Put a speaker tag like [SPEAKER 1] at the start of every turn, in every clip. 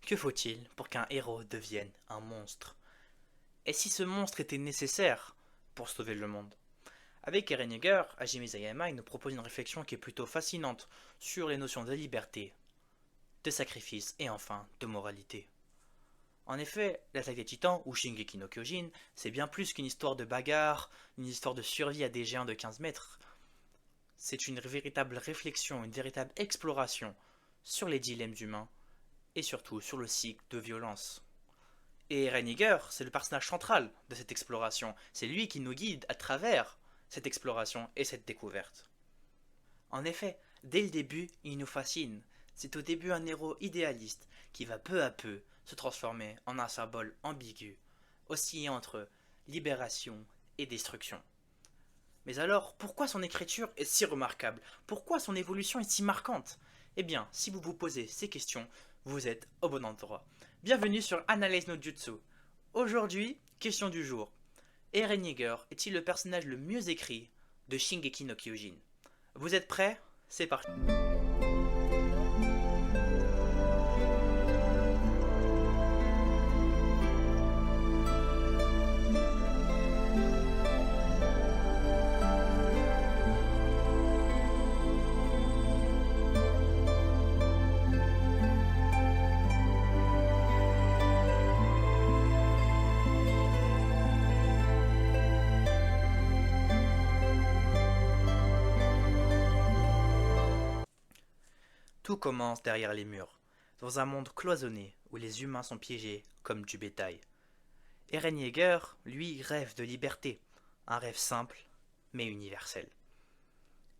[SPEAKER 1] Que faut-il pour qu'un héros devienne un monstre? Et si ce monstre était nécessaire pour sauver le monde? Avec Eren Yeager, Hajime Isayama il nous propose une réflexion qui est plutôt fascinante sur les notions de liberté, de sacrifice et enfin de moralité. En effet, l'attaque des titans, ou Shingeki no Kyojin, c'est bien plus qu'une histoire de bagarre, une histoire de survie à des géants de 15 mètres. C'est une véritable réflexion, une véritable exploration sur les dilemmes humains et surtout sur le cycle de violence. Et Reiniger, c'est le personnage central de cette exploration. C'est lui qui nous guide à travers cette exploration et cette découverte. En effet, dès le début, il nous fascine. C'est au début un héros idéaliste qui va peu à peu se transformer en un symbole ambigu, oscillant entre libération et destruction. Mais alors, pourquoi son écriture est si remarquable? Pourquoi son évolution est si marquante? Eh bien, si vous vous posez ces questions, vous êtes au bon endroit. Bienvenue sur Analyse no Jutsu. Aujourd'hui, question du jour. Eren Yeager est-il le personnage le mieux écrit de Shingeki no Kyojin? Vous êtes prêts? C'est parti. Tout commence derrière les murs, dans un monde cloisonné où les humains sont piégés comme du bétail. Eren Yeager, lui, rêve de liberté, un rêve simple mais universel.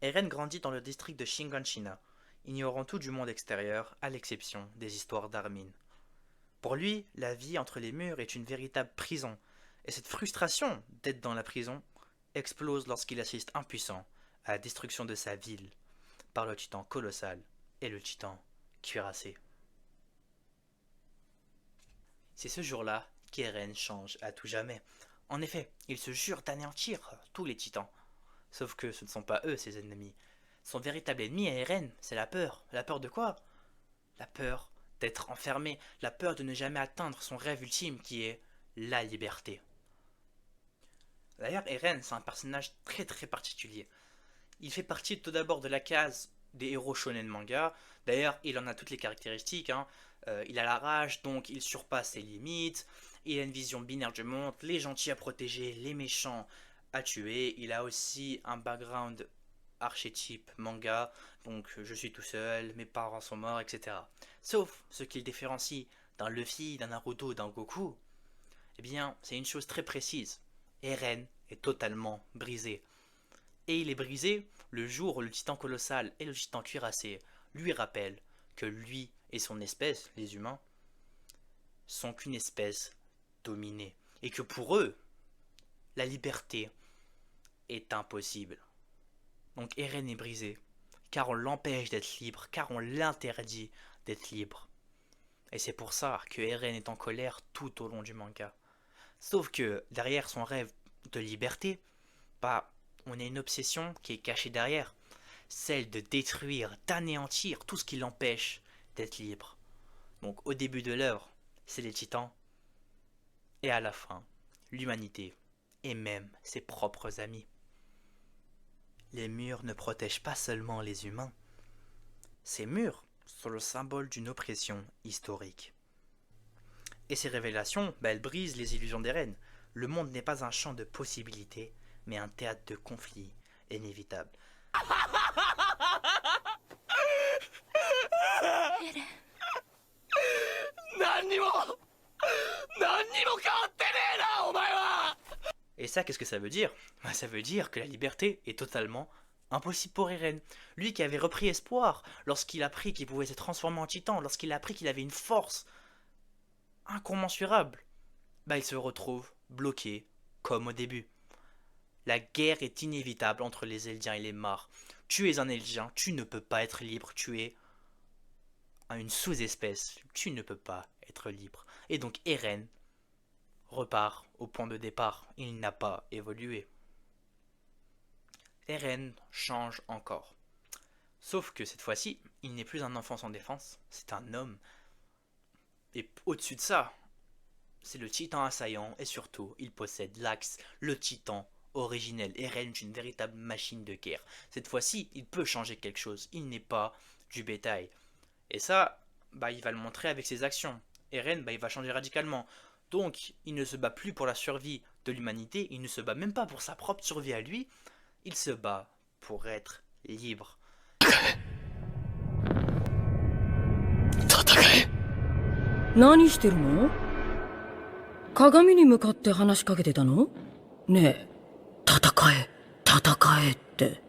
[SPEAKER 1] Eren grandit dans le district de Shiganshina, ignorant tout du monde extérieur à l'exception des histoires d'Armin. Pour lui, la vie entre les murs est une véritable prison, et cette frustration d'être dans la prison explose lorsqu'il assiste impuissant à la destruction de sa ville par le titan colossal et le titan cuirassé. C'est ce jour-là qu'Eren change à tout jamais. En effet, il se jure d'anéantir tous les titans. Sauf que ce ne sont pas eux ses ennemis. Son véritable ennemi à Eren, c'est la peur. La peur de quoi? La peur d'être enfermé, la peur de ne jamais atteindre son rêve ultime qui est la liberté. D'ailleurs, Eren, c'est un personnage très très particulier. Il fait partie tout d'abord de la case des héros shonen manga. D'ailleurs, il en a toutes les caractéristiques, hein. Il a la rage, donc il surpasse ses limites. Il a une vision binaire du monde, les gentils à protéger, les méchants à tuer. Il a aussi un background archétype manga, donc je suis tout seul, mes parents sont morts, etc. Sauf ce qui le différencie d'un Luffy, d'un Naruto, d'un Goku, eh bien, c'est une chose très précise. Eren est totalement brisé. Et il est brisé le jour où le titan colossal et le titan cuirassé lui rappellent que lui et son espèce, les humains, sont qu'une espèce dominée. Et que pour eux, la liberté est impossible. Donc Eren est brisé, car on l'empêche d'être libre, car on l'interdit d'être libre. Et c'est pour ça que Eren est en colère tout au long du manga. Sauf que derrière son rêve de liberté, bah, on a une obsession qui est cachée derrière, celle de détruire, d'anéantir tout ce qui l'empêche d'être libre. Donc au début de l'œuvre, c'est les titans, et à la fin, l'humanité, et même ses propres amis. Les murs ne protègent pas seulement les humains, ces murs sont le symbole d'une oppression historique. Et ces révélations, elles brisent les illusions des reines. Le monde n'est pas un champ de possibilités, mais un théâtre de conflits inévitables.
[SPEAKER 2] エレン。
[SPEAKER 3] 何にも何にも変わってねえなお前は。
[SPEAKER 1] Et ça, qu'est-ce que ça veut dire? Ça veut dire que la liberté est totalement impossible pour Eren. Lui qui avait repris espoir lorsqu'il a appris qu'il pouvait se transformer en titan, lorsqu'il a appris qu'il avait une force incommensurable, il se retrouve bloqué comme au début. La guerre est inévitable entre les Eldiens et les Mars. Tu es un Eldien, tu ne peux pas être libre, tu es une sous-espèce, tu ne peux pas être libre. Et donc Eren repart au point de départ, il n'a pas évolué. Eren change encore. Sauf que cette fois-ci, il n'est plus un enfant sans défense, c'est un homme. Et au-dessus de ça, c'est le titan assaillant et surtout, il possède l'axe, le titan originel. Eren est une véritable machine de guerre. Cette fois-ci, il peut changer quelque chose. Il n'est pas du bétail. Et ça, il va le montrer avec ses actions. Eren, il va changer radicalement. Donc, il ne se bat plus pour la survie de l'humanité, il ne se bat même pas pour sa propre survie à lui, il se bat pour être libre.
[SPEAKER 3] 戦え。
[SPEAKER 2] 何してるの？鏡に向かって話しかけてたの？ねえ、戦え、戦えって。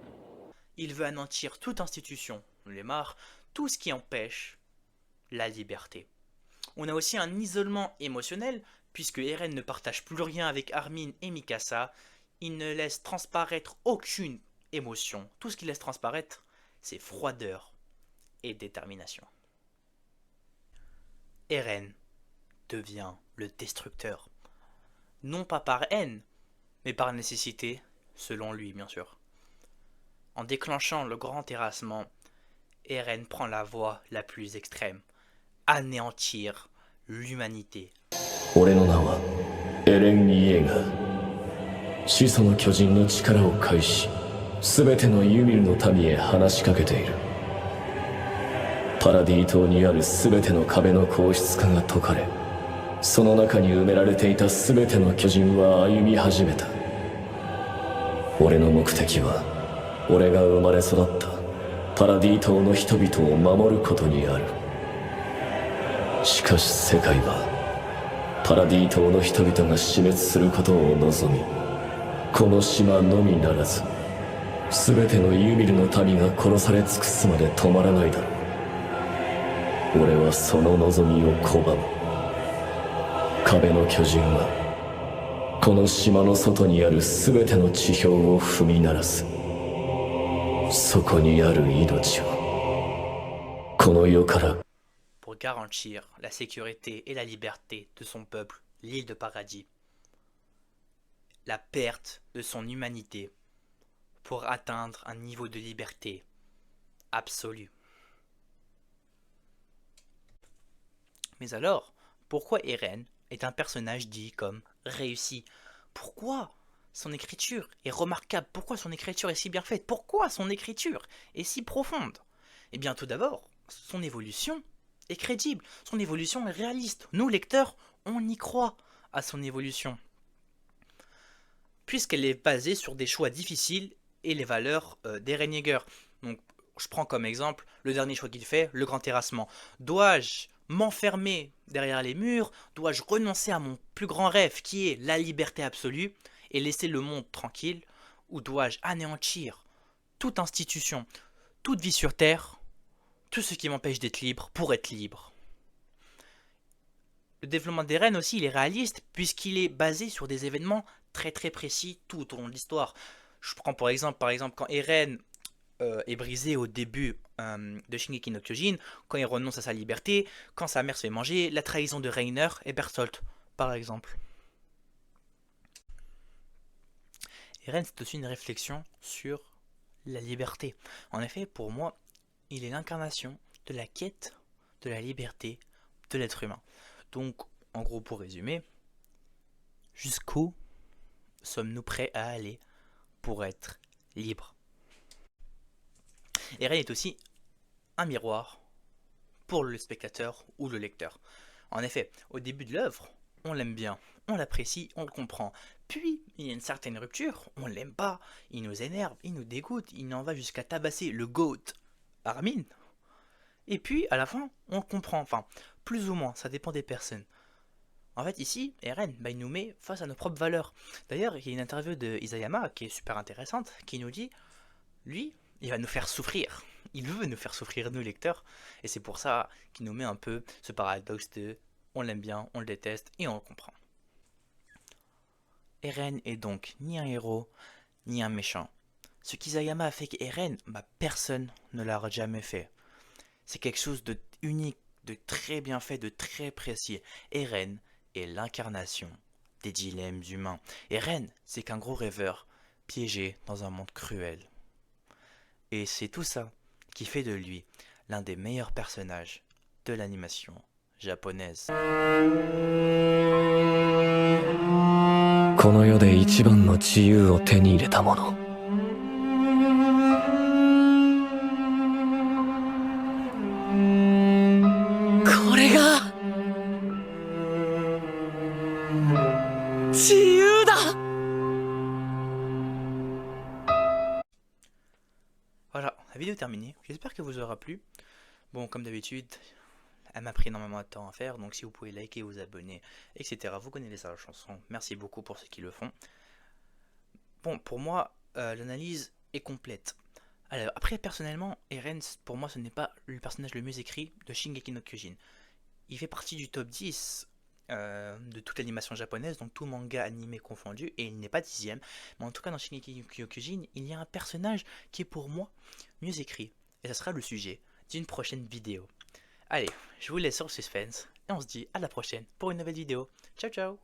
[SPEAKER 1] Il veut anéantir toute institution, les marre, tout ce qui empêche la liberté. On a aussi un isolement émotionnel, puisque Eren ne partage plus rien avec Armin et Mikasa, il ne laisse transparaître aucune émotion. Tout ce qu'il laisse transparaître, c'est froideur et détermination. Eren devient le destructeur. Non pas par haine, mais par nécessité, selon lui bien sûr. En déclenchant le grand terrassement, Eren prend la voie la plus extrême. Anéantir l'humanité.
[SPEAKER 4] 俺の名はエレン・イエーガー。始祖の巨人の力を介し、全てのユミルの民へ話しかけている。パラディ島にある全ての壁の硬質化が解かれ、その中に埋められていた全ての巨人は歩み始めた。俺の目的は、俺が生まれ育ったパラディ島の人々を守ることにある。しかし世界はパラディ島の人々が死滅することを望み、この島のみならず全てのユミルの民が殺され尽くすまで止まらないだろう。俺はその望みを拒む。壁の巨人はこの島の外にある全ての地表を踏み鳴らす。そこにある命をこの世から
[SPEAKER 1] pour garantir la sécurité et la liberté de son peuple, l'île de Paradis. La perte de son humanité pour atteindre un niveau de liberté absolu. Mais alors, pourquoi Eren est un personnage dit comme réussi? Pourquoi son écriture est remarquable? Pourquoi son écriture est si bien faite? Pourquoi son écriture est si profonde? Eh bien tout d'abord, son évolution est crédible, son évolution est réaliste. Nous, lecteurs, on y croit à son évolution. Puisqu'elle est basée sur des choix difficiles et les valeurs d'Eren Yeager. Donc, je prends comme exemple le dernier choix qu'il fait, le grand terrassement. Dois-je m'enfermer derrière les murs? Dois-je renoncer à mon plus grand rêve qui est la liberté absolue et laisser le monde tranquille? Ou dois-je anéantir toute institution, toute vie sur Terre, tout ce qui m'empêche d'être libre pour être libre? Le développement d'Eren aussi, il est réaliste puisqu'il est basé sur des événements très très précis tout au long de l'histoire. Je prends par exemple quand Eren est brisé au début de Shingeki no Kyojin, quand il renonce à sa liberté, quand sa mère se fait manger, la trahison de Reiner et Bertholdt, par exemple. Eren, c'est aussi une réflexion sur la liberté. En effet, pour moi, il est l'incarnation de la quête de la liberté de l'être humain. Donc, en gros, pour résumer, jusqu'où sommes-nous prêts à aller pour être libres? Eren est aussi un miroir pour le spectateur ou le lecteur. En effet, au début de l'œuvre, on l'aime bien, on l'apprécie, on le comprend. Puis, il y a une certaine rupture, on l'aime pas, il nous énerve, il nous dégoûte, il en va jusqu'à tabasser le GOAT Armin. Et puis, à la fin, on le comprend, enfin, plus ou moins, ça dépend des personnes. En fait, ici, Eren, il nous met face à nos propres valeurs. D'ailleurs, il y a une interview de Isayama qui est super intéressante, qui nous dit, lui, il va nous faire souffrir. Il veut nous faire souffrir, nous lecteurs. Et c'est pour ça qu'il nous met un peu ce paradoxe de on l'aime bien, on le déteste et on le comprend. Eren est donc ni un héros, ni un méchant. Ce qu'Isayama a fait qu'Eren, personne ne l'a jamais fait. C'est quelque chose de unique, de très bien fait, de très précis. Eren est l'incarnation des dilemmes humains. Eren, c'est qu'un gros rêveur, piégé dans un monde cruel. Et c'est tout ça qui fait de lui l'un des meilleurs personnages de l'animation japonaise.
[SPEAKER 4] この世で一番の自由を手に入れたもの。
[SPEAKER 3] これが自由だ。
[SPEAKER 1] Voilà, la vidéo est terminée. J'espère qu'elle vous aura plu. Bon, comme d'habitude, elle m'a pris énormément de temps à faire, donc si vous pouvez liker, vous abonner, etc. Vous connaissez la chanson. Merci beaucoup pour ceux qui le font. Bon, pour moi, l'analyse est complète. Alors, après, personnellement, Eren, pour moi, ce n'est pas le personnage le mieux écrit de Shingeki no Kyojin. Il fait partie du top 10 de toute l'animation japonaise, donc tout manga animé confondu, et il n'est pas 10ème. Mais en tout cas, dans Shingeki no Kyojin, il y a un personnage qui est pour moi mieux écrit. Et ça sera le sujet d'une prochaine vidéo. Allez, je vous laisse sur le suspense, et on se dit à la prochaine pour une nouvelle vidéo. Ciao ciao!